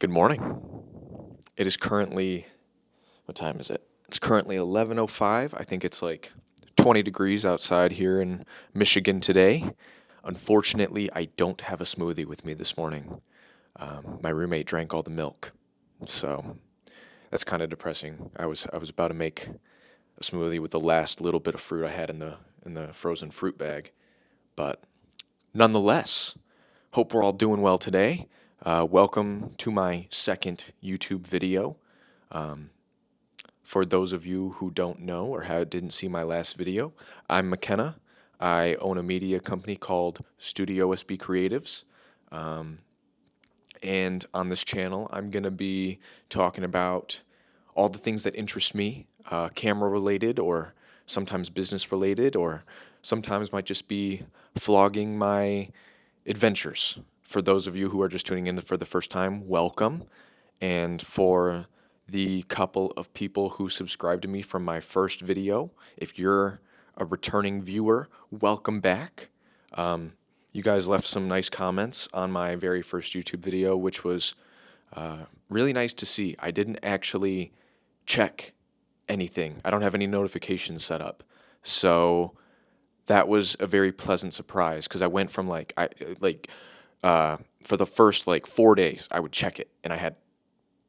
Good morning. It is currently, what time is it? It's currently 11:05. I think it's like 20 degrees outside here in Michigan today. Unfortunately, I don't have a smoothie with me this morning. My roommate drank all the milk, so that's kind of depressing. I was about to make a smoothie with the last little bit of fruit I had in the frozen fruit bag, but nonetheless, hope we're all doing well today. Welcome to my second YouTube video. Um, for those of you who don't know or didn't see my last video, I'm McKenna. I own a media company called Studio SB Creatives. Um, and on this channel, I'm going to be talking about all the things that interest me, camera related or sometimes business related, or sometimes might just be vlogging my adventures. For those of you who are just tuning in for the first time, welcome. And for the couple of people who subscribed to me from my first video, if you're a returning viewer, welcome back. You guys left some nice comments on my very first YouTube video, which was really nice to see. I didn't actually check anything. I don't have any notifications set up. So that was a very pleasant surprise because I went from for the first 4 days I would check it and I had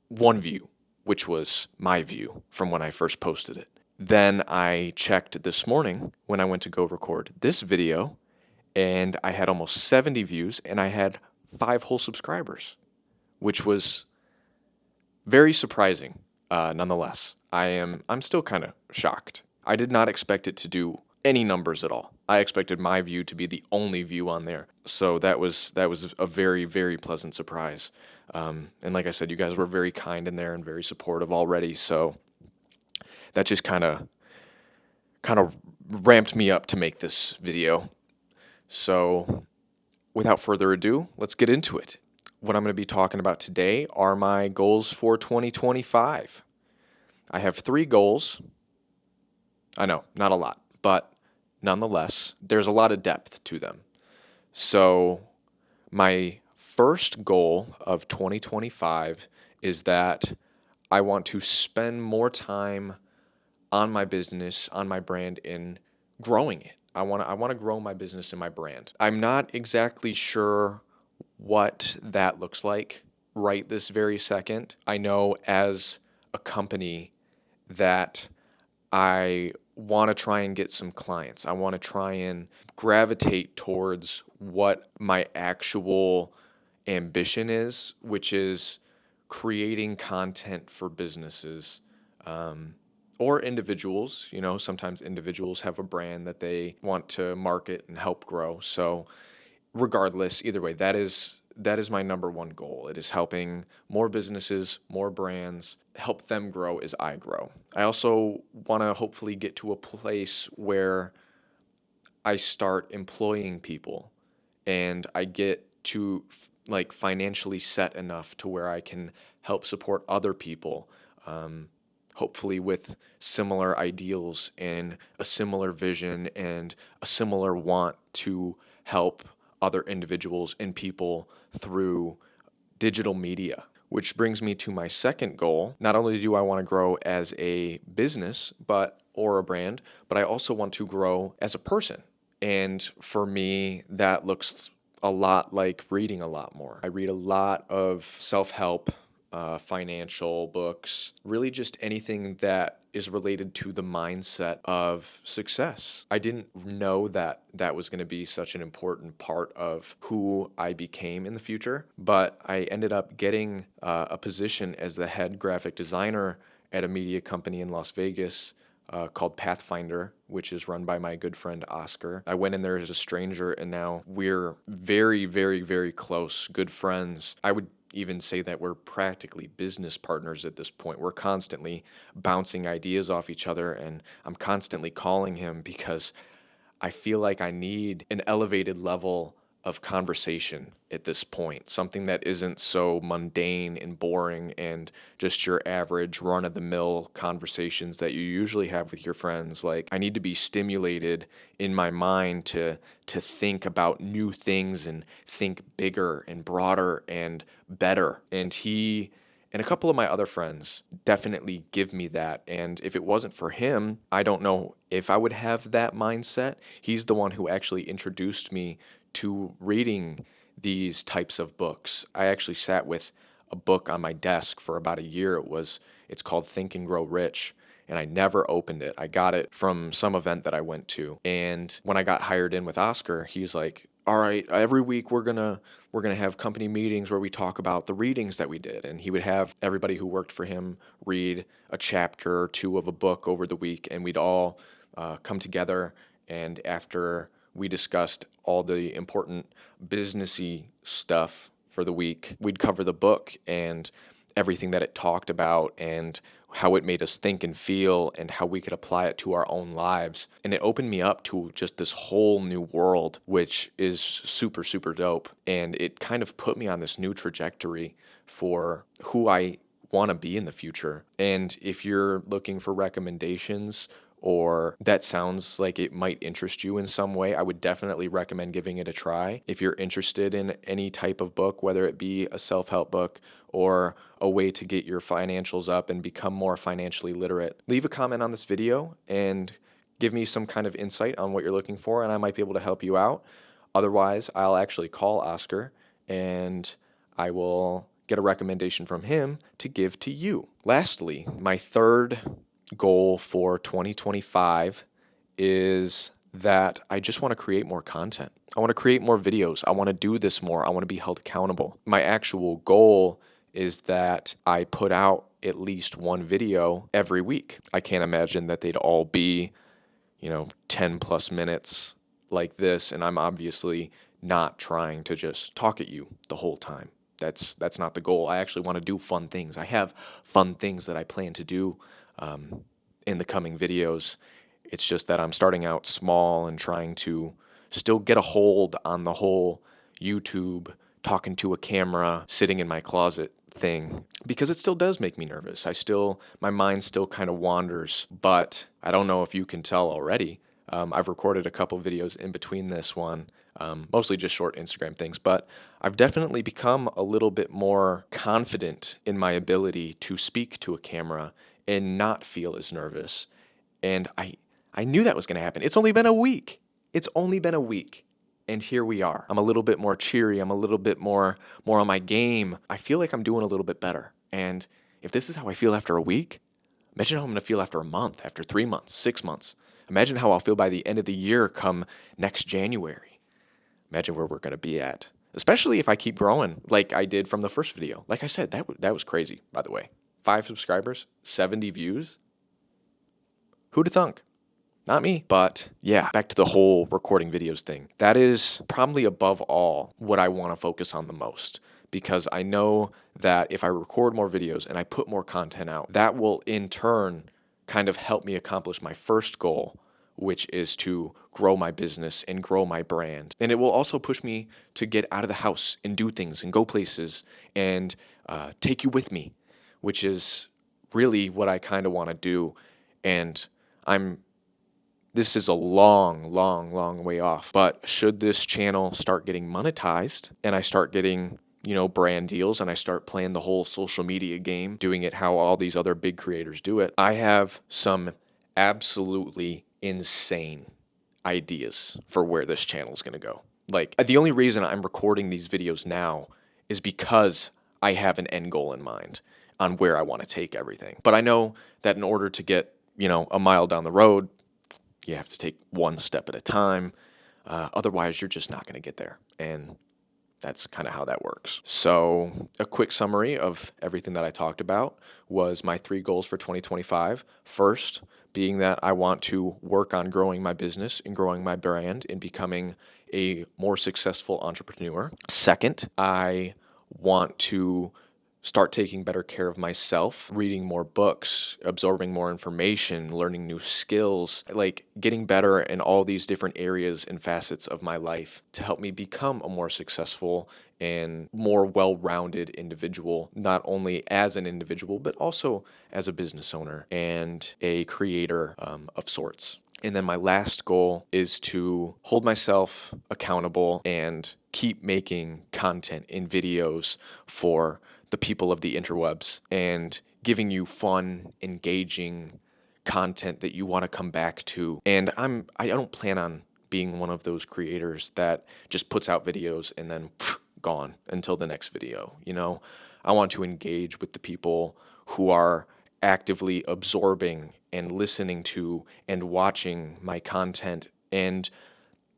one view, which was my view from when I first posted it. Then I checked this morning when I went to go record this video and I had almost 70 views and I had 5 whole subscribers, which was very surprising. Nonetheless, I'm still kind of shocked. I did not expect it to do any numbers at all. I expected my view to be the only view on there. So that was a very, very pleasant surprise. And like I said, you guys were very kind in there and very supportive already. So that just kind of ramped me up to make this video. So without further ado, let's get into it. What I'm going to be talking about today are my goals for 2025. I have 3 goals. I know, not a lot, but nonetheless, there's a lot of depth to them. So my first goal of 2025 is that I want to spend more time on my business, on my brand, in growing it. I want to grow my business and my brand. I'm not exactly sure what that looks like right this very second. I know as a company that I want to try and get some clients. I want to try and gravitate towards what my actual ambition is, which is creating content for businesses or individuals. You know, sometimes individuals have a brand that they want to market and help grow. So regardless, either way, that is my number one goal. It is helping more businesses, more brands, help them grow as I grow. I also want to hopefully get to a place where I start employing people and I get to financially set enough to where I can help support other people, hopefully with similar ideals and a similar vision and a similar want to help other individuals and people through digital media. Which brings me to my second goal. Not only do I want to grow as a business or a brand, but I also want to grow as a person. And for me, that looks a lot like reading a lot more. I read a lot of self-help, financial books, really just anything that is related to the mindset of success. I didn't know that that was going to be such an important part of who I became in the future, but I ended up getting a position as the head graphic designer at a media company in Las Vegas called Pathfinder, which is run by my good friend Oscar. I went in there as a stranger, and now we're very, very, very close, good friends. I would even say that we're practically business partners at this point. We're constantly bouncing ideas off each other, and I'm constantly calling him because I feel like I need an elevated level of conversation at this point, something that isn't so mundane and boring and just your average run-of-the-mill conversations that you usually have with your friends. Like, I need to be stimulated in my mind to think about new things and think bigger and broader and better. And he and a couple of my other friends definitely give me that. And if it wasn't for him, I don't know if I would have that mindset. He's the one who actually introduced me to reading these types of books. I actually sat with a book on my desk for about a year. It's called Think and Grow Rich, and I never opened it. I got it from some event that I went to. And when I got hired in with Oscar, he's like, all right, every week we're gonna have company meetings where we talk about the readings that we did. And he would have everybody who worked for him read a chapter or two of a book over the week, and we'd all come together. And after we discussed all the important businessy stuff for the week, we'd cover the book and everything that it talked about and how it made us think and feel and how we could apply it to our own lives. And it opened me up to just this whole new world, which is super, super dope. And it kind of put me on this new trajectory for who I want to be in the future. And if you're looking for recommendations or that sounds like it might interest you in some way, I would definitely recommend giving it a try. If you're interested in any type of book, whether it be a self-help book or a way to get your financials up and become more financially literate, leave a comment on this video and give me some kind of insight on what you're looking for, and I might be able to help you out. Otherwise, I'll actually call Oscar and I will get a recommendation from him to give to you. Lastly, my third goal for 2025 is that I just want to create more content. I want to create more videos. I want to do this more. I want to be held accountable. My actual goal is that I put out at least one video every week. I can't imagine that they'd all be, 10 plus minutes like this, and I'm obviously not trying to just talk at you the whole time. That's not the goal. I actually want to do fun things. I have fun things that I plan to do in the coming videos. It's just that I'm starting out small and trying to still get a hold on the whole YouTube, talking to a camera, sitting in my closet thing, because it still does make me nervous. My mind still kind of wanders, but I don't know if you can tell already. I've recorded a couple videos in between this one, mostly just short Instagram things, but I've definitely become a little bit more confident in my ability to speak to a camera and not feel as nervous. And I knew that was going to happen. It's only been a week. And here we are. I'm a little bit more cheery. I'm a little bit more on my game. I feel like I'm doing a little bit better. And if this is how I feel after a week, imagine how I'm going to feel after a month, after 3 months, 6 months. Imagine how I'll feel by the end of the year come next January. Imagine where we're going to be at, especially if I keep growing like I did from the first video. Like I said, that was crazy, by the way. 5 subscribers, 70 views. Who'd have thunk? Not me. But yeah, back to the whole recording videos thing. That is probably above all what I want to focus on the most, because I know that if I record more videos and I put more content out, that will in turn kind of help me accomplish my first goal, which is to grow my business and grow my brand. And it will also push me to get out of the house and do things and go places and take you with me, which is really what I kind of want to do. And this is a long, long, long way off. But should this channel start getting monetized and I start getting, brand deals and I start playing the whole social media game, doing it how all these other big creators do it, I have some absolutely insane ideas for where this channel is going to go. Like, the only reason I'm recording these videos now is because I have an end goal in mind on where I want to take everything. But I know that in order to get, a mile down the road, you have to take one step at a time. Otherwise, you're just not going to get there. And that's kind of how that works. So a quick summary of everything that I talked about was my 3 goals for 2025. First, being that I want to work on growing my business and growing my brand and becoming a more successful entrepreneur. Second, I want to start taking better care of myself, reading more books, absorbing more information, learning new skills, like getting better in all these different areas and facets of my life to help me become a more successful and more well-rounded individual, not only as an individual, but also as a business owner and a creator of sorts. And then my last goal is to hold myself accountable and keep making content in videos for the people of the interwebs and giving you fun, engaging content that you want to come back to. And I don't plan on being one of those creators that just puts out videos and then gone until the next video. I want to engage with the people who are actively absorbing and listening to and watching my content. And,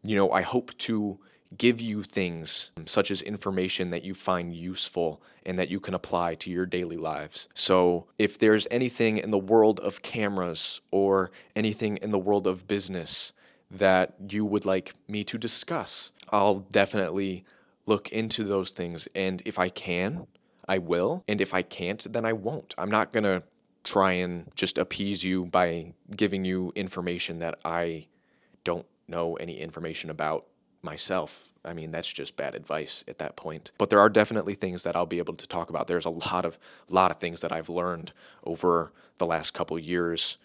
I hope to give you things such as information that you find useful and that you can apply to your daily lives. So if there's anything in the world of cameras or anything in the world of business that you would like me to discuss, I'll definitely look into those things. And if I can, I will. And if I can't, then I won't. I'm not going to try and just appease you by giving you information that I don't know any information about myself. I mean, that's just bad advice at that point. But there are definitely things that I'll be able to talk about. There's a lot of things that I've learned over the last couple years,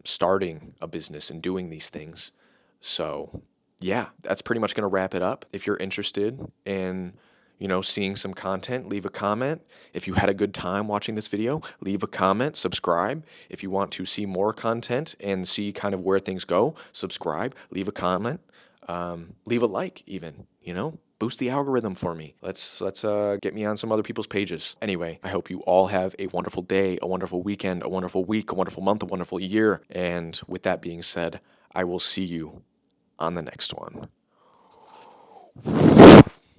starting a business and doing these things. So yeah, that's pretty much going to wrap it up. If you're interested in seeing some content, leave a comment. If you had a good time watching this video, leave a comment, subscribe. If you want to see more content and see kind of where things go, subscribe, leave a comment, leave a like even, boost the algorithm for me. Let's get me on some other people's pages. Anyway, I hope you all have a wonderful day, a wonderful weekend, a wonderful week, a wonderful month, a wonderful year. And with that being said, I will see you on the next one.